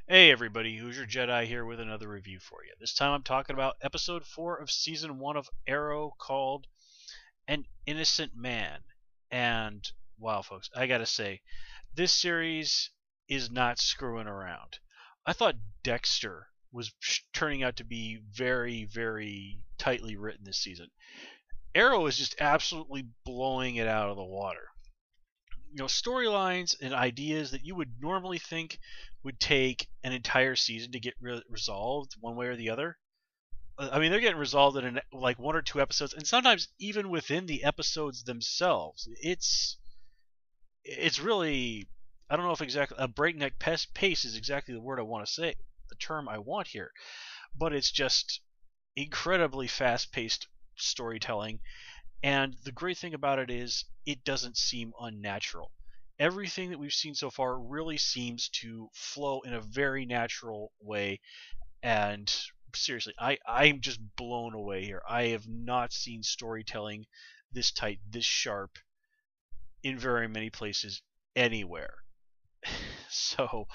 Hey everybody, Hoosier Jedi here with another review for you. This time I'm talking about episode 4 of season 1 of Arrow called An Innocent Man. And wow, folks, I gotta say, this series is not screwing around. I thought Dexter was turning out to be very, very tightly written this season. Arrow is just absolutely blowing it out of the water. Storylines and ideas that you would normally think would take an entire season to get resolved one way or the other. I mean, they're getting resolved in like one or two episodes, and sometimes even within the episodes themselves. It's really, I don't know if exactly a breakneck pace is exactly the word I want to say, the term I want here, but it's just incredibly fast-paced storytelling. And the great thing about it is it doesn't seem unnatural. Everything that we've seen so far really seems to flow in a very natural way. And seriously, I'm just blown away here. I have not seen storytelling this tight, this sharp in very many places anywhere. So,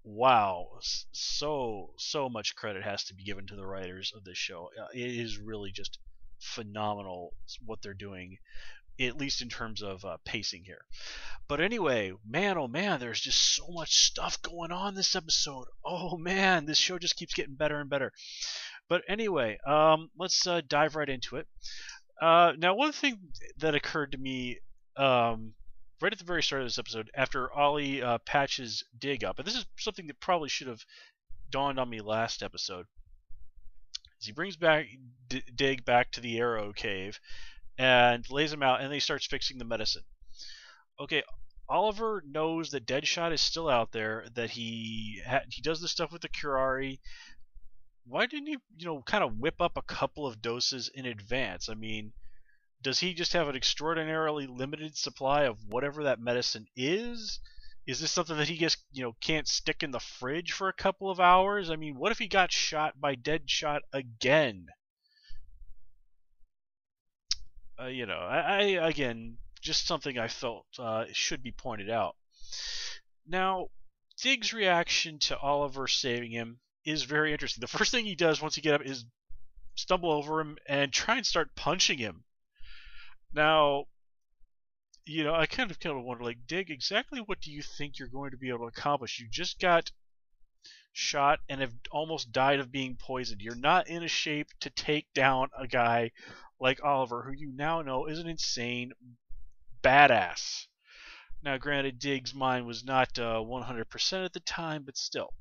wow, so much credit has to be given to the writers of this show. It is really just phenomenal what they're doing, at least in terms of pacing here. But anyway, man, oh man, there's just so much stuff going on this episode. Oh man, this show just keeps getting better and better. But anyway, let's dive right into it. Now, one thing that occurred to me right at the very start of this episode, after Ollie patches Dig up, and this is something that probably should have dawned on me last episode, is he brings back Dig back to the Arrow Cave and lays him out, and then he starts fixing the medicine. Okay, Oliver knows that Deadshot is still out there, that he does the stuff with the curare. Why didn't he, kind of whip up a couple of doses in advance? I mean, does he just have an extraordinarily limited supply of whatever that medicine is? Is this something that he just, can't stick in the fridge for a couple of hours? I mean, what if he got shot by Deadshot again? I again, just something I felt should be pointed out. Now, Dig's reaction to Oliver saving him is very interesting. The first thing he does once he gets up is stumble over him and try and start punching him. Now, I kind of wonder, like, Dig, exactly what do you think you're going to be able to accomplish? You just got shot and have almost died of being poisoned. You're not in a shape to take down a guy like Oliver, who you now know is an insane badass. Now, granted, Dig's mind was not 100% at the time, but still.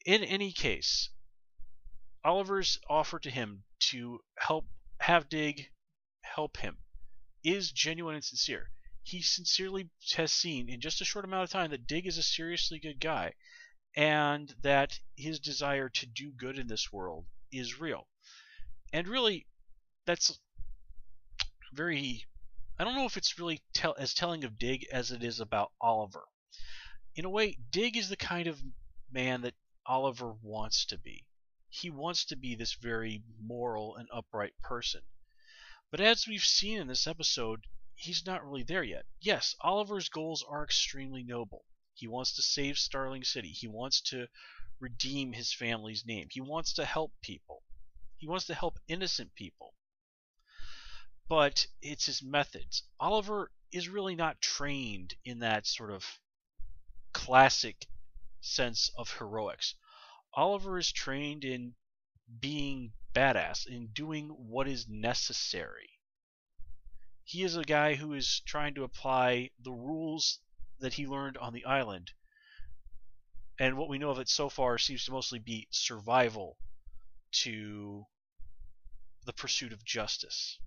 In any case, Oliver's offer to him to have Dig help him is genuine and sincere. He sincerely has seen in just a short amount of time that Dig is a seriously good guy, and that his desire to do good in this world is real. And really, that's very, I don't know if it's really as telling of Dig as it is about Oliver. In a way, Dig is the kind of man that Oliver wants to be. He wants to be this very moral and upright person. But as we've seen in this episode, he's not really there yet. Yes, Oliver's goals are extremely noble. He wants to save Starling City. He wants to redeem his family's name. He wants to help people. He wants to help innocent people. But it's his methods. Oliver is really not trained in that sort of classic sense of heroics. Oliver is trained in being badass, in doing what is necessary. He is a guy who is trying to apply the rules that he learned on the island. And what we know of it so far seems to mostly be survival to the pursuit of justice.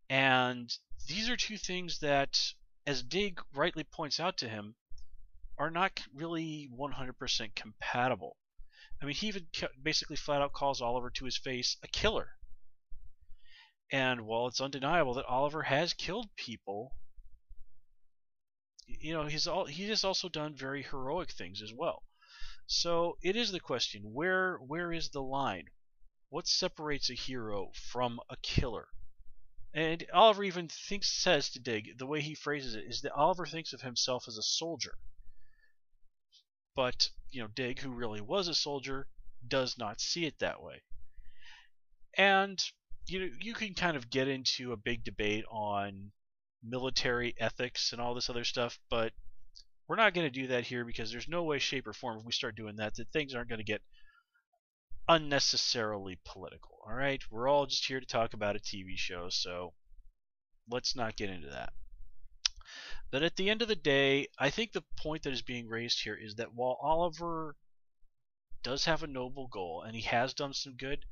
And these are two things that, as Dig rightly points out to him, are not really 100% compatible. I mean, he even basically flat out calls Oliver to his face a killer. And while it's undeniable that Oliver has killed people, he has also done very heroic things as well. So it is the question, where is the line? What separates a hero from a killer? And Oliver even says to Dig, the way he phrases it, is that Oliver thinks of himself as a soldier. But, Dig, who really was a soldier, does not see it that way. And, you can kind of get into a big debate on military ethics and all this other stuff, but we're not going to do that here because there's no way, shape, or form if we start doing that things aren't going to get unnecessarily political. All right, we're all just here to talk about a TV show, so let's not get into that. But at the end of the day, I think the point that is being raised here is that while Oliver does have a noble goal and he has done some good,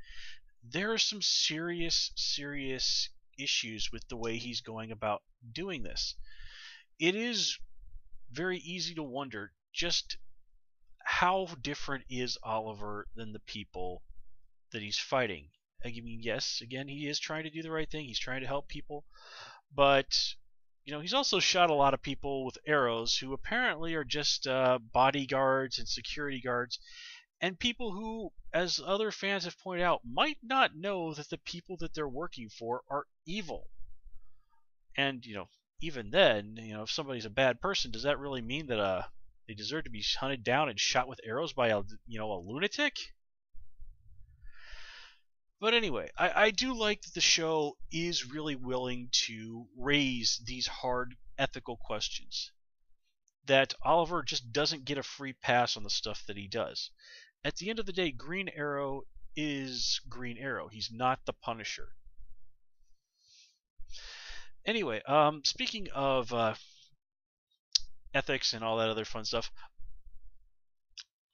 there are some serious issues with the way he's going about doing this. It is very easy to wonder just how different is Oliver than the people that he's fighting. I mean, yes, again, he is trying to do the right thing. He's trying to help people, but he's also shot a lot of people with arrows who apparently are just bodyguards and security guards, and people who, as other fans have pointed out, might not know that the people that they're working for are evil. And even then, if somebody's a bad person, does that really mean that they deserve to be hunted down and shot with arrows by a lunatic? But anyway, I do like that the show is really willing to raise these hard ethical questions. That Oliver just doesn't get a free pass on the stuff that he does. At the end of the day, Green Arrow is Green Arrow. He's not the Punisher. Anyway, speaking of ethics and all that other fun stuff,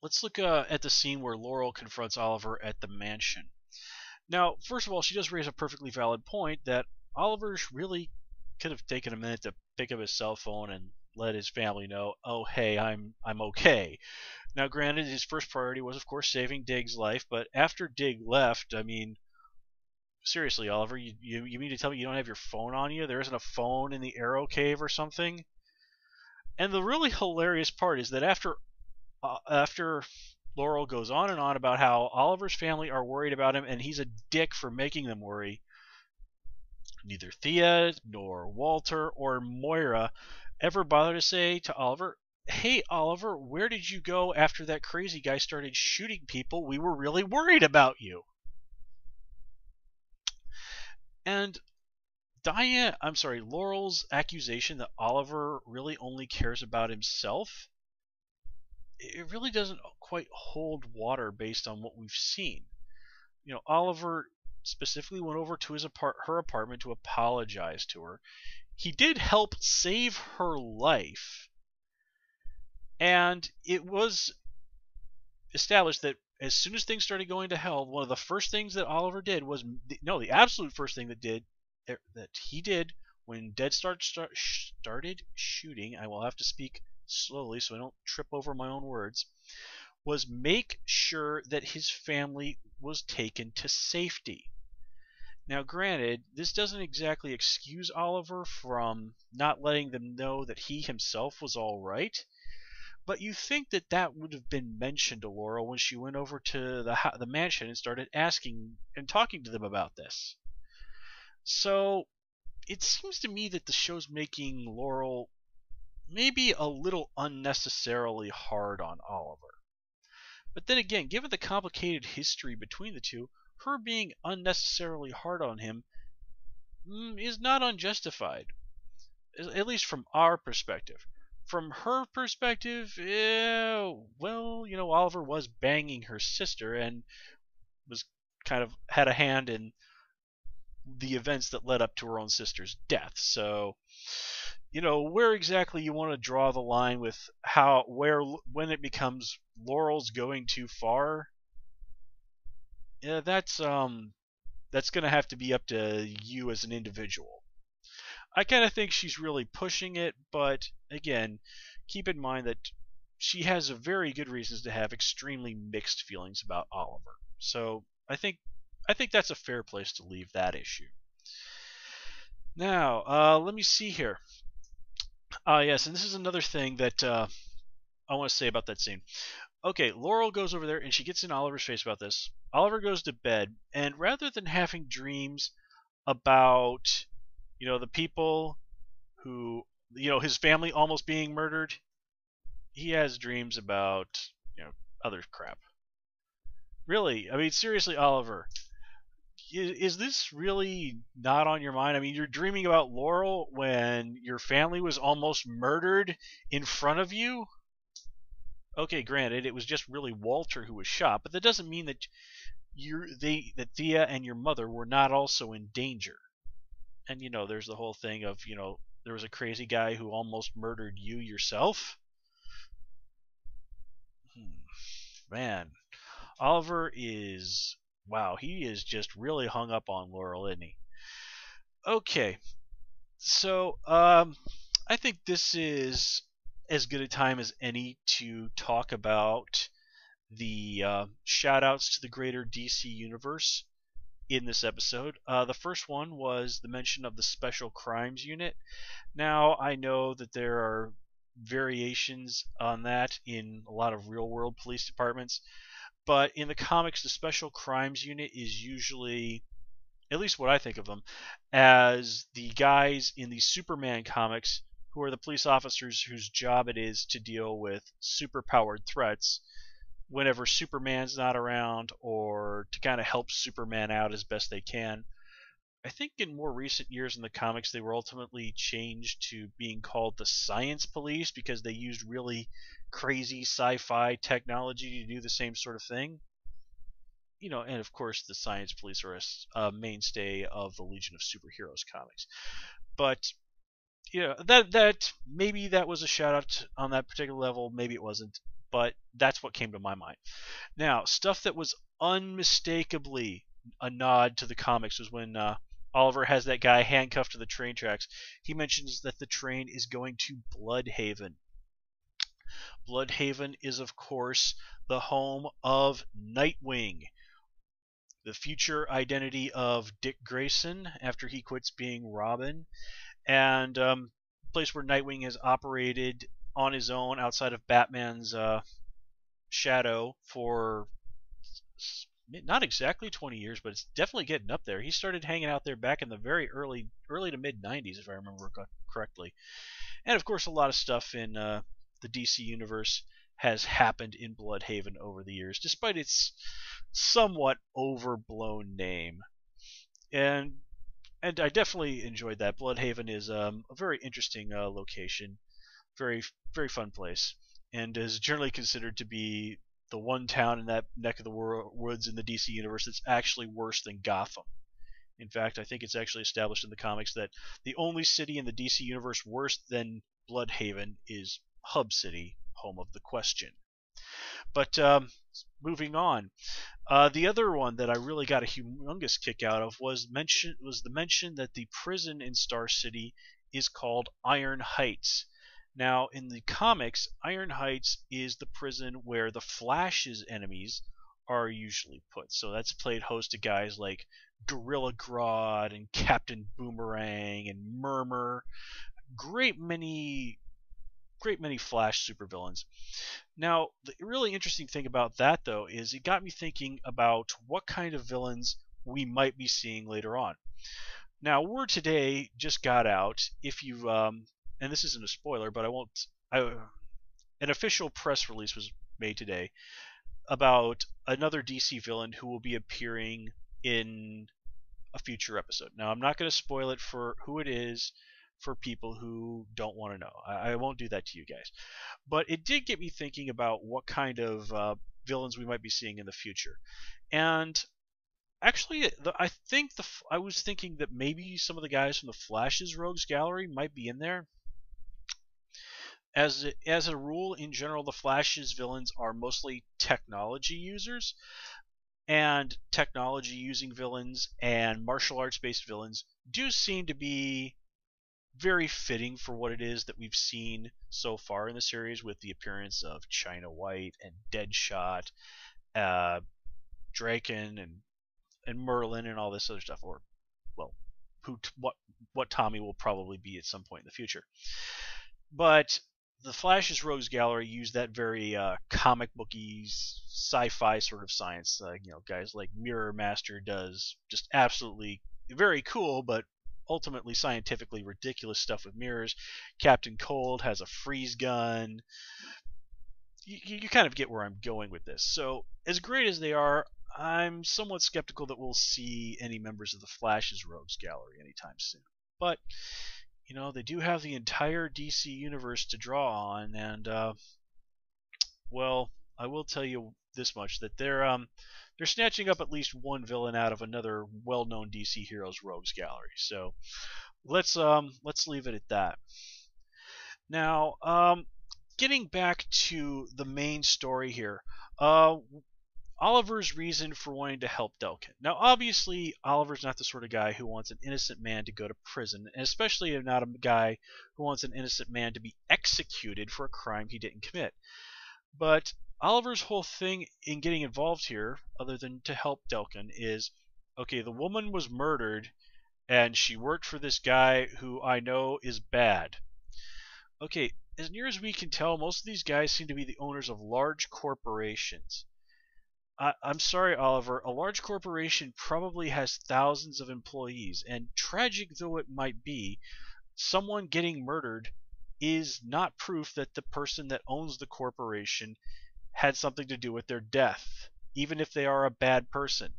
let's look at the scene where Laurel confronts Oliver at the mansion. Now, first of all, she does raise a perfectly valid point that Oliver really could have taken a minute to pick up his cell phone and let his family know, oh, hey, I'm okay. Now, granted, his first priority was, of course, saving Dig's life, but after Dig left, I mean, seriously, Oliver, you mean to tell me you don't have your phone on you? There isn't a phone in the Arrow Cave or something? And the really hilarious part is that after Laurel goes on and on about how Oliver's family are worried about him and he's a dick for making them worry, neither Thea nor Walter or Moira ever bother to say to Oliver, hey, Oliver, where did you go after that crazy guy started shooting people? We were really worried about you. And Laurel's accusation that Oliver really only cares about himself, it really doesn't quite hold water based on what we've seen. Oliver specifically went over to her apartment to apologize to her. He did help save her life. And it was established that as soon as things started going to hell, one of the first things that Oliver did was, the absolute first thing that he did when Dead started shooting, I will have to speak slowly so I don't trip over my own words, was make sure that his family was taken to safety. Now, granted, this doesn't exactly excuse Oliver from not letting them know that he himself was all right, but you think that would have been mentioned to Laurel when she went over to the mansion and started asking and talking to them about this. So it seems to me that the show's making Laurel maybe a little unnecessarily hard on Oliver. But then again, given the complicated history between the two, her being unnecessarily hard on him is not unjustified, at least from our perspective. From her perspective, Oliver was banging her sister and was kind of had a hand in the events that led up to her own sister's death. So, where exactly you want to draw the line with when it becomes Laurel's going too far, that's going to have to be up to you as an individual. I kind of think she's really pushing it, but again, keep in mind that she has a very good reasons to have extremely mixed feelings about Oliver. So I think that's a fair place to leave that issue. Now, let me see here. Yes, and this is another thing that I want to say about that scene. Okay, Laurel goes over there and she gets in Oliver's face about this. Oliver goes to bed, and rather than having dreams about the people who, his family almost being murdered, he has dreams about, other crap. Really, I mean, seriously, Oliver, is this really not on your mind? I mean, you're dreaming about Laurel when your family was almost murdered in front of you? Okay, granted, it was just really Walter who was shot, but that doesn't mean that that Thea and your mother were not also in danger. And there's the whole thing of, there was a crazy guy who almost murdered you yourself. Man, Oliver is, wow, he is just really hung up on Laurel, isn't he? Okay, so I think this is as good a time as any to talk about the shout outs to the greater DC universe in this episode. The first one was the mention of the Special Crimes Unit. Now, I know that there are variations on that in a lot of real world police departments, but in the comics, the Special Crimes Unit is usually, at least what I think of them, as the guys in the Superman comics who are the police officers whose job it is to deal with superpowered threats whenever Superman's not around, or to kind of help Superman out as best they can. I think in more recent years in the comics, they were ultimately changed to being called the Science Police because they used really crazy sci-fi technology to do the same sort of thing. And of course, the Science Police are a mainstay of the Legion of Superheroes comics. But that maybe that was a shout out on that particular level, maybe it wasn't, but that's what came to my mind. Now, stuff that was unmistakably a nod to the comics was when Oliver has that guy handcuffed to the train tracks. He mentions that the train is going to Bloodhaven. Bloodhaven is, of course, the home of Nightwing, the future identity of Dick Grayson after he quits being Robin, and place where Nightwing has operated on his own outside of Batman's shadow for not exactly 20 years, but it's definitely getting up there. He started hanging out there back in the very early to mid 90s, if I remember correctly. And of course, a lot of stuff in the DC universe has happened in Bloodhaven over the years, despite its somewhat overblown name. And I definitely enjoyed that. Bloodhaven is a very interesting location, very very fun place, and is generally considered to be the one town in that neck of the woods in the DC universe that's actually worse than Gotham. In fact, I think it's actually established in the comics that the only city in the DC universe worse than Bloodhaven is Hub City, home of the Question. But moving on, the other one that I really got a humongous kick out of was the mention that the prison in Star City is called Iron Heights. Now, in the comics, Iron Heights is the prison where the Flash's enemies are usually put. So that's played host to guys like Gorilla Grodd and Captain Boomerang and Murmur. Great many Flash supervillains. Now, the really interesting thing about that, though, is it got me thinking about what kind of villains we might be seeing later on. Now, word today just got out. If you and this isn't a spoiler, but an official press release was made today about another DC villain who will be appearing in a future episode. Now, I'm not going to spoil it for who it is for people who don't want to know. I won't do that to you guys. But it did get me thinking about what kind of villains we might be seeing in the future. And actually, I was thinking that maybe some of the guys from the Flash's Rogues Gallery might be in there. As a rule, in general, the Flash's villains are mostly technology users, and technology using villains and martial arts based villains do seem to be very fitting for what it is that we've seen so far in the series, with the appearance of China White and Deadshot, Draken and Merlin and all this other stuff, or well, what Tommy will probably be at some point in the future. But the Flash's Rogues Gallery used that very comic booky sci-fi sort of science. Guys like Mirror Master does just absolutely very cool, but ultimately scientifically ridiculous stuff with mirrors. Captain Cold has a freeze gun. you kind of get where I'm going with this. So, as great as they are, I'm somewhat skeptical that we'll see any members of the Flash's Rogues Gallery anytime soon. But, they do have the entire DC universe to draw on, and, well, I will tell you this much, that they're snatching up at least one villain out of another well-known DC Heroes Rogues Gallery. So, let's leave it at that. Now, getting back to the main story here, Oliver's reason for wanting to help Delkin. Now, obviously, Oliver's not the sort of guy who wants an innocent man to go to prison, and especially not a guy who wants an innocent man to be executed for a crime he didn't commit. But Oliver's whole thing in getting involved here, other than to help Delkin, is, okay, the woman was murdered, and she worked for this guy who I know is bad. Okay, as near as we can tell, most of these guys seem to be the owners of large corporations. I'm sorry, Oliver, a large corporation probably has thousands of employees, and tragic though it might be, someone getting murdered is not proof that the person that owns the corporation had something to do with their death, even if they are a bad person.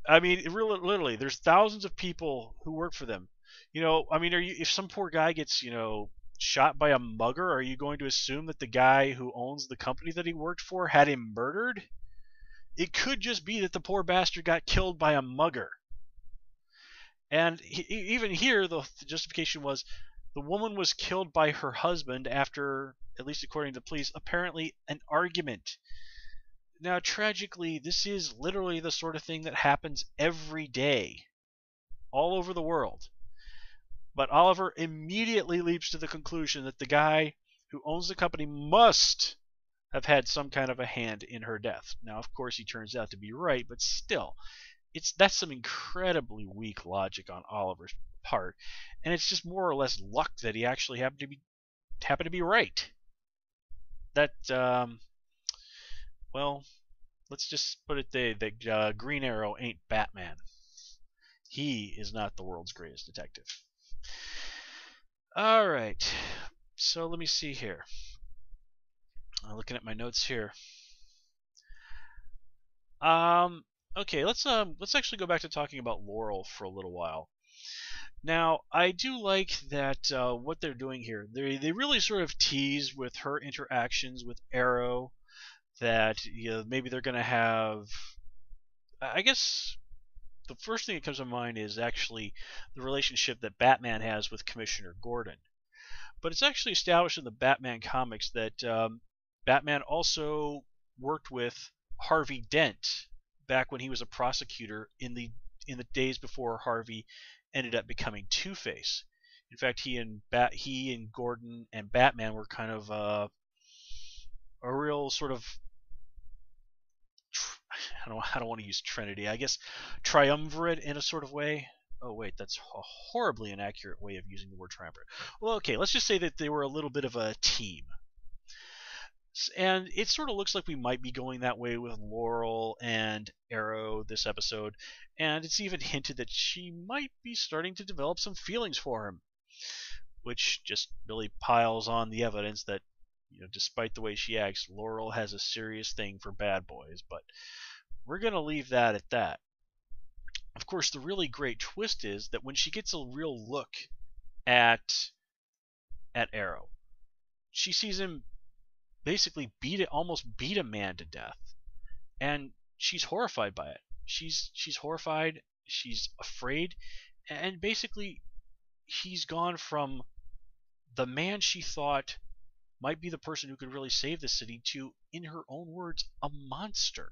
I mean, literally, there's thousands of people who work for them. If some poor guy gets, shot by a mugger, are you going to assume that the guy who owns the company that he worked for had him murdered? It could just be that the poor bastard got killed by a mugger. And even here, the justification was the woman was killed by her husband after, at least according to the police, apparently an argument. Now, tragically, this is literally the sort of thing that happens every day, all over the world. But Oliver immediately leaps to the conclusion that the guy who owns the company must have had some kind of a hand in her death. Now, of course, he turns out to be right, but still, that's some incredibly weak logic on Oliver's part, and it's just more or less luck that he actually happened to be right. That, well, let's just put it that Green Arrow ain't Batman. He is not the world's greatest detective. Alright, so let me see here. Looking at my notes here. Okay, let's actually go back to talking about Laurel for a little while. Now, I do like that what they're doing here. They really sort of tease with her interactions with Arrow that maybe they're going to have. I guess the first thing that comes to mind is actually the relationship that Batman has with Commissioner Gordon. But it's actually established in the Batman comics that Batman also worked with Harvey Dent back when he was a prosecutor in the days before Harvey ended up becoming Two-Face. In fact, he and Gordon and Batman were kind of a real sort of, I don't want to use Trinity, I guess triumvirate in a sort of way. Oh wait, that's a horribly inaccurate way of using the word triumvirate. Well, okay, let's just say that they were a little bit of a team. And it sort of looks like we might be going that way with Laurel and Arrow this episode, and it's even hinted that she might be starting to develop some feelings for him, which just really piles on the evidence that, despite the way she acts, Laurel has a serious thing for bad boys. But we're going to leave that at that. Of course, the really great twist is that when she gets a real look at Arrow, she sees him basically almost beat a man to death, and she's horrified by it. She's horrified, she's afraid, and basically he's gone from the man she thought might be the person who could really save the city to, in her own words, a monster.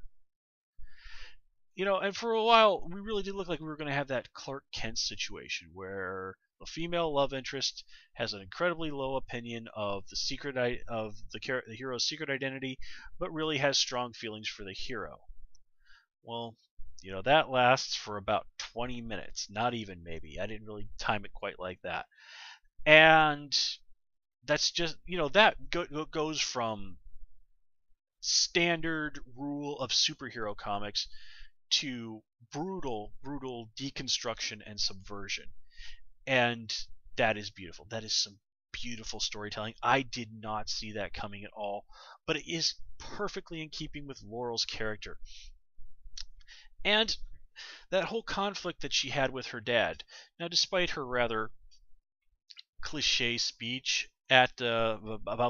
And for a while we really did look like we were going to have that Clark Kent situation where the female love interest has an incredibly low opinion of the hero's secret identity, but really has strong feelings for the hero. Well, that lasts for about 20 minutes, not even maybe. I didn't really time it quite like that. And that's just, that goes from standard rule of superhero comics to brutal deconstruction and subversion. And that is beautiful. That is some beautiful storytelling. I did not see that coming at all, but it is perfectly in keeping with Laurel's character. And that whole conflict that she had with her dad. Now, despite her rather cliche speech about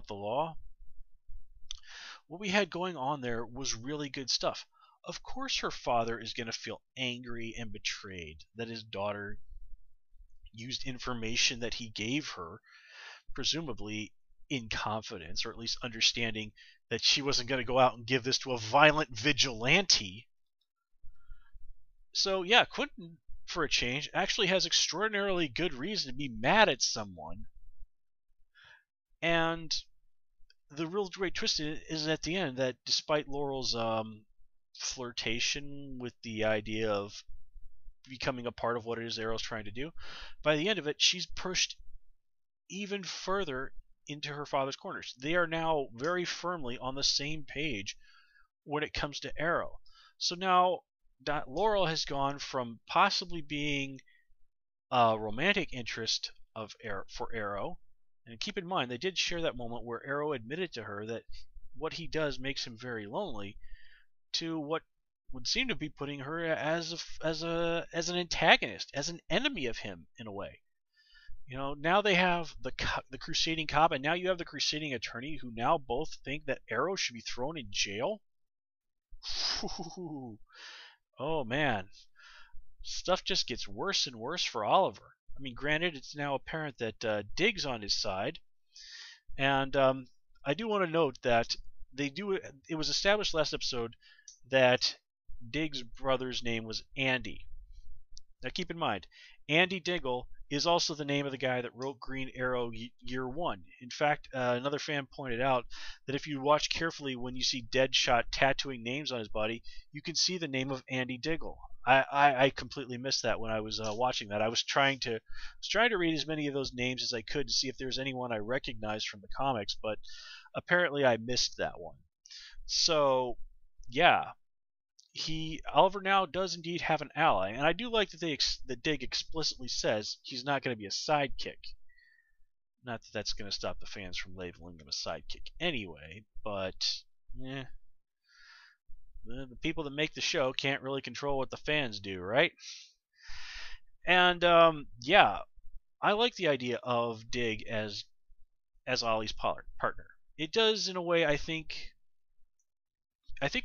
the law, what we had going on there was really good stuff. Of course, her father is going to feel angry and betrayed that his daughter used information that he gave her, presumably in confidence, or at least understanding that she wasn't going to go out and give this to a violent vigilante. So, yeah, Quentin, for a change, actually has extraordinarily good reason to be mad at someone. And the real great twist is at the end that despite Laurel's flirtation with the idea of becoming a part of what it is Arrow's trying to do, by the end of it, she's pushed even further into her father's corners. They are now very firmly on the same page when it comes to Arrow. So now Laurel has gone from possibly being a romantic interest for Arrow, and keep in mind they did share that moment where Arrow admitted to her that what he does makes him very lonely, to what would seem to be putting her as an antagonist, as an enemy of him in a way. You know, now they have the crusading cop, and now you have the crusading attorney, who now both think that Arrow should be thrown in jail. Oh man, stuff just gets worse and worse for Oliver. I mean, granted, it's now apparent that Dig's on his side, and I do want to note that it was established last episode that Dig's brother's name was Andy. Now keep in mind, Andy Diggle is also the name of the guy that wrote Green Arrow Year 1. In fact, another fan pointed out that if you watch carefully when you see Deadshot tattooing names on his body, you can see the name of Andy Diggle. I completely missed that when I was watching that. I was trying to read as many of those names as I could to see if there's anyone I recognized from the comics, but apparently I missed that one. So, yeah. Oliver now does indeed have an ally, and I do like that Dig explicitly says he's not going to be a sidekick. Not that that's going to stop the fans from labeling him a sidekick anyway, but the people that make the show can't really control what the fans do, right? And yeah, I like the idea of Dig as Ollie's partner. It does, in a way, I think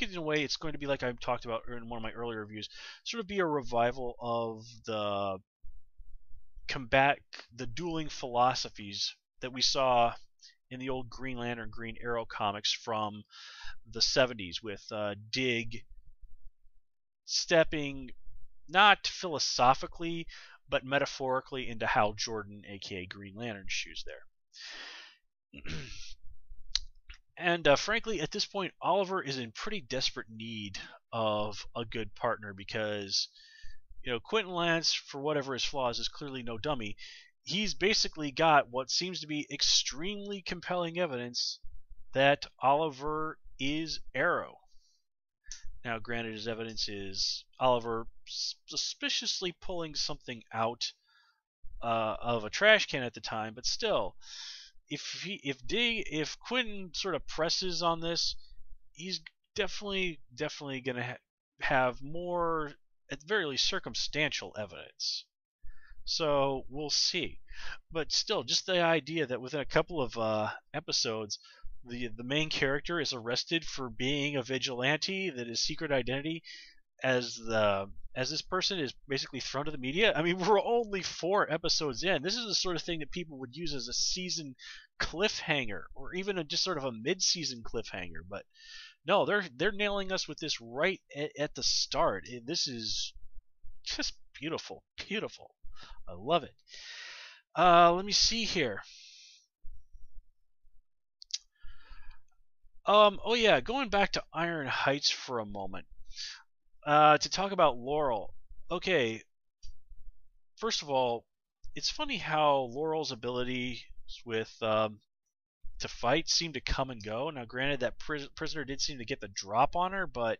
in a way it's going to be like I talked about in one of my earlier reviews, sort of be a revival of the dueling philosophies that we saw in the old Green Lantern, Green Arrow comics from the 70s, with Dig stepping not philosophically but metaphorically into Hal Jordan, aka Green Lantern's shoes there. And frankly, at this point, Oliver is in pretty desperate need of a good partner because, you know, Quentin Lance, for whatever his flaws, is clearly no dummy. He's basically got what seems to be extremely compelling evidence that Oliver is Arrow. Now, granted, his evidence is Oliver suspiciously pulling something out of a trash can at the time, but still, if Quentin sort of presses on this, he's definitely going to have more, at the very least, circumstantial evidence. So we'll see. But still, just the idea that within a couple of episodes, the main character is arrested for being a vigilante, that his secret identity as this person is basically thrown to the media. I mean, we're only 4 episodes in. This is the sort of thing that people would use as a season cliffhanger, or even just sort of a mid-season cliffhanger. But no, they're nailing us with this right at the start. This is just beautiful, beautiful. I love it. Let me see here. Oh yeah, going back to Iron Heights for a moment. To talk about Laurel. Okay, first of all, it's funny how Laurel's ability with to fight seem to come and go. Now, granted, that prisoner did seem to get the drop on her, but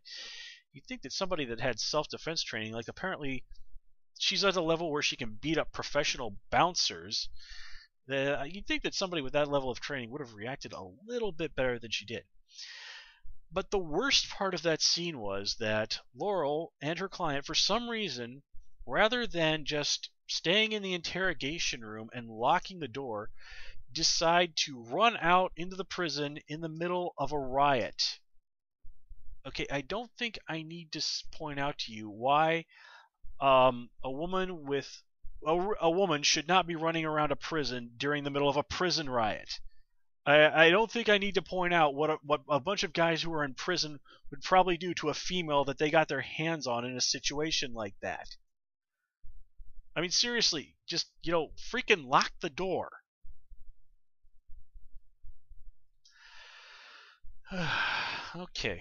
you'd think that somebody that had self-defense training, like apparently she's at a level where she can beat up professional bouncers. You'd think that somebody with that level of training would have reacted a little bit better than she did. But the worst part of that scene was that Laurel and her client, for some reason, rather than just staying in the interrogation room and locking the door, decide to run out into the prison in the middle of a riot. Okay, I don't think I need to point out to you why a woman should not be running around a prison during the middle of a prison riot. I don't think I need to point out what a bunch of guys who are in prison would probably do to a female that they got their hands on in a situation like that. I mean, seriously, just, freaking lock the door. Okay.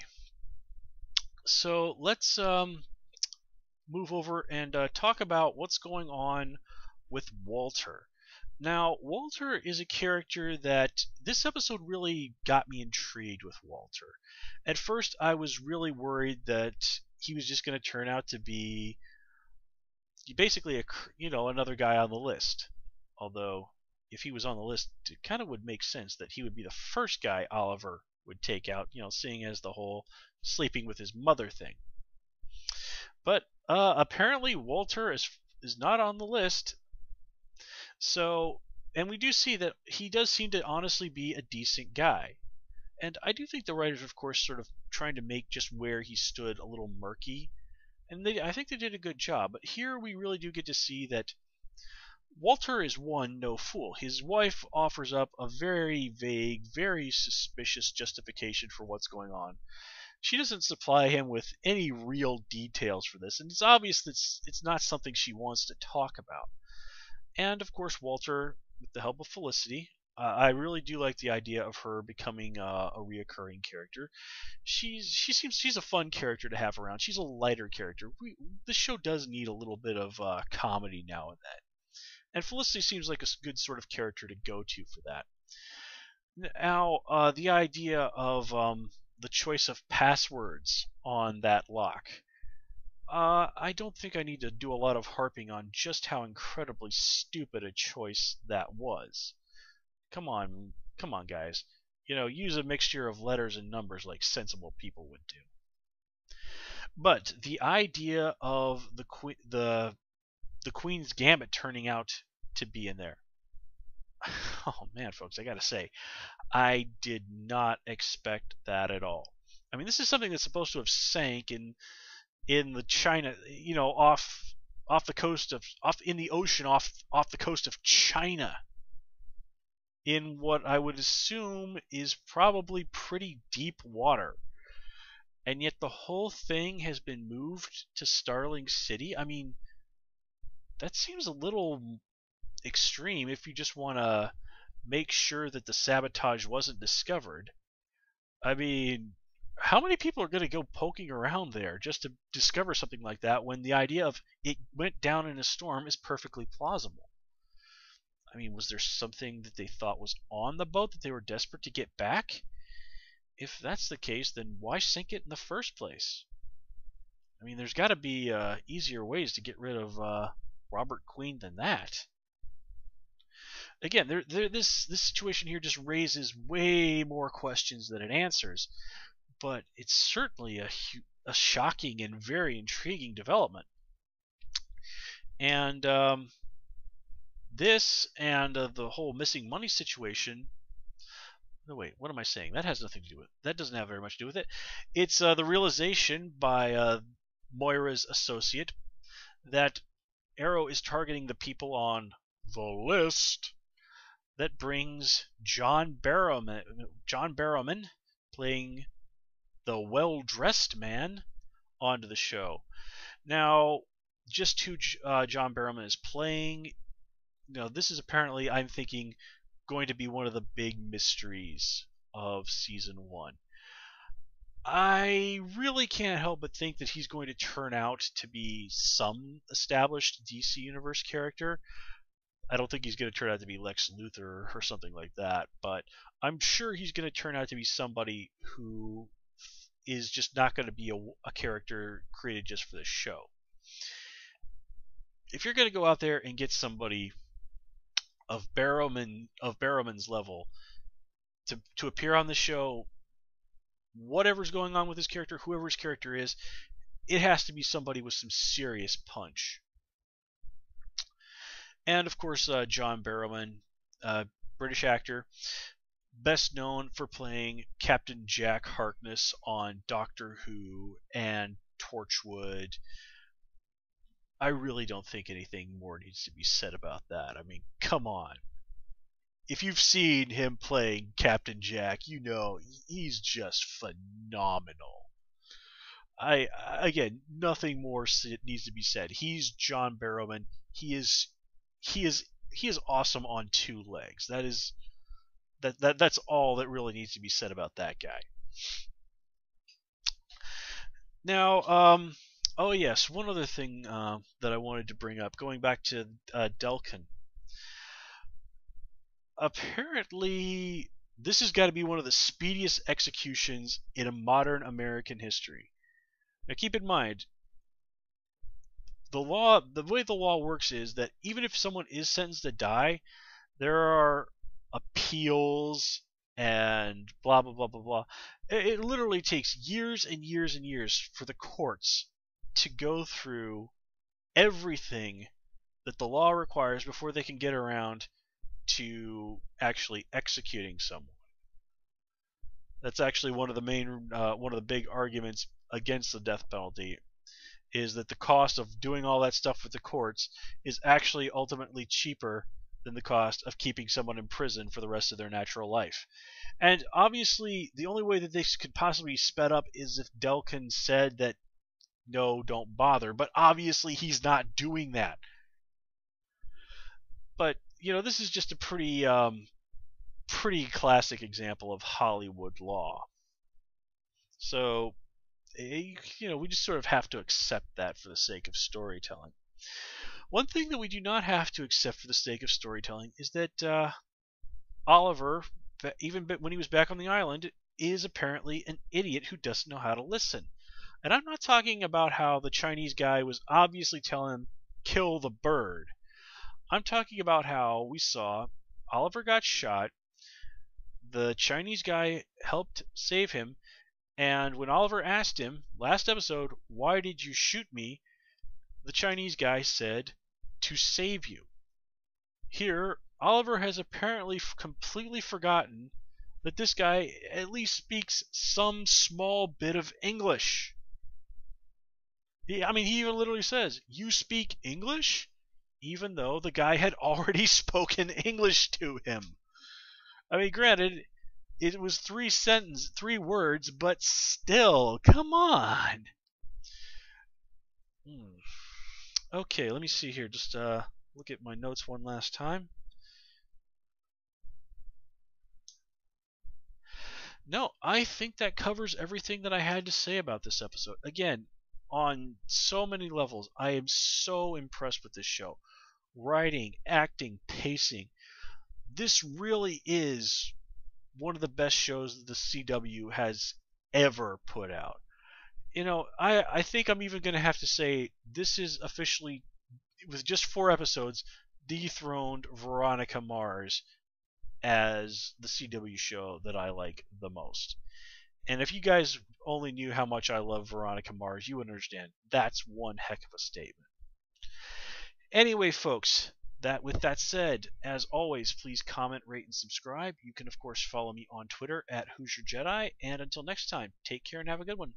So let's move over and talk about what's going on with Walter. Now, Walter is a character that this episode really got me intrigued with Walter. At first, I was really worried that he was just going to turn out to be basically another guy on the list. Although, if he was on the list, it kind of would make sense that he would be the first guy Oliver would take out, seeing as the whole sleeping with his mother thing. But apparently Walter is not on the list. So, and we do see that he does seem to honestly be a decent guy. And I do think the writers, of course, sort of trying to make just where he stood a little murky. And I think they did a good job. But here we really do get to see that Walter is no fool. His wife offers up a very vague, very suspicious justification for what's going on. She doesn't supply him with any real details for this, and it's obvious that it's not something she wants to talk about. And of course, Walter, with the help of Felicity, I really do like the idea of her becoming a reoccurring character. She's a fun character to have around. She's a lighter character. The show does need a little bit of comedy now and then. And Felicity seems like a good sort of character to go to for that. Now, the idea of the choice of passwords on that lock. I don't think I need to do a lot of harping on just how incredibly stupid a choice that was. Come on, guys. Use a mixture of letters and numbers like sensible people would do. But the idea of the Queen's Gambit turning out to be in there. Oh man, folks, I gotta say, I did not expect that at all. I mean, this is something that's supposed to have sank in the China, off the coast of in the ocean off the coast of China, in what I would assume is probably pretty deep water. And yet the whole thing has been moved to Starling City. I mean, that seems a little extreme if you just want to make sure that the sabotage wasn't discovered. I mean, how many people are going to go poking around there just to discover something like that when the idea of it went down in a storm is perfectly plausible? I mean, was there something that they thought was on the boat that they were desperate to get back? If that's the case, then why sink it in the first place? I mean, there's got to be easier ways to get rid of Robert Queen than that. Again, this situation here just raises way more questions than it answers, but it's certainly a shocking and very intriguing development. And this and the whole missing money situation. No, wait, what am I saying? That has nothing to do with it. That doesn't have very much to do with it. It's the realization by Moira's associate that Arrow is targeting the people on the list that brings John Barrowman, playing the well-dressed man, onto the show. Now, just who John Barrowman is playing, this is apparently, I'm thinking, going to be one of the big mysteries of season 1. I really can't help but think that he's going to turn out to be some established DC Universe character. I don't think he's going to turn out to be Lex Luthor or something like that, but I'm sure he's going to turn out to be somebody who is just not going to be a character created just for this show. If you're going to go out there and get somebody of Barrowman's level to appear on the show, whatever's going on with his character, whoever his character is, it has to be somebody with some serious punch. And of course, John Barrowman, British actor, best known for playing Captain Jack Harkness on Doctor Who and Torchwood. I really don't think anything more needs to be said about that. I mean, come on. If you've seen him playing Captain Jack, you know he's just phenomenal. Again, nothing more needs to be said. He's John Barrowman. He is awesome on two legs. That's all that really needs to be said about that guy. Now, oh yes, one other thing that I wanted to bring up, going back to Delkin. Apparently, this has got to be one of the speediest executions in a modern American history. Now, keep in mind, the way the law works is that even if someone is sentenced to die, there are appeals and blah blah blah blah blah. It literally takes years and years and years for the courts to go through everything that the law requires before they can get around to actually executing someone. That's actually one of the big arguments against the death penalty, is that the cost of doing all that stuff with the courts is actually ultimately cheaper than the cost of keeping someone in prison for the rest of their natural life. And obviously, the only way that this could possibly be sped up is if Delkin said that, no, don't bother. But obviously, he's not doing that. But, this is just a pretty classic example of Hollywood law. So, we just sort of have to accept that for the sake of storytelling. One thing that we do not have to accept for the sake of storytelling is that Oliver, even when he was back on the island, is apparently an idiot who doesn't know how to listen. And I'm not talking about how the Chinese guy was obviously telling him, kill the bird. I'm talking about how we saw Oliver got shot, the Chinese guy helped save him, and when Oliver asked him, last episode, why did you shoot me? The Chinese guy said, to save you. Here, Oliver has apparently completely forgotten that this guy at least speaks some small bit of English. He even literally says, you speak English? Even though the guy had already spoken English to him. I mean, granted, it was three words, but still, come on. Okay, let me see here. Just look at my notes one last time. No, I think that covers everything that I had to say about this episode. Again, on so many levels, I am so impressed with this show. Writing, acting, pacing. This really is one of the best shows that the CW has ever put out. I think I'm even going to have to say this is officially, with just 4 episodes, dethroned Veronica Mars as the CW show that I like the most. And if you guys only knew how much I love Veronica Mars, you would understand that's one heck of a statement. Anyway, folks, with that said, as always, please comment, rate, and subscribe. You can, of course, follow me on Twitter at Hoosier Jedi. And until next time, take care and have a good one.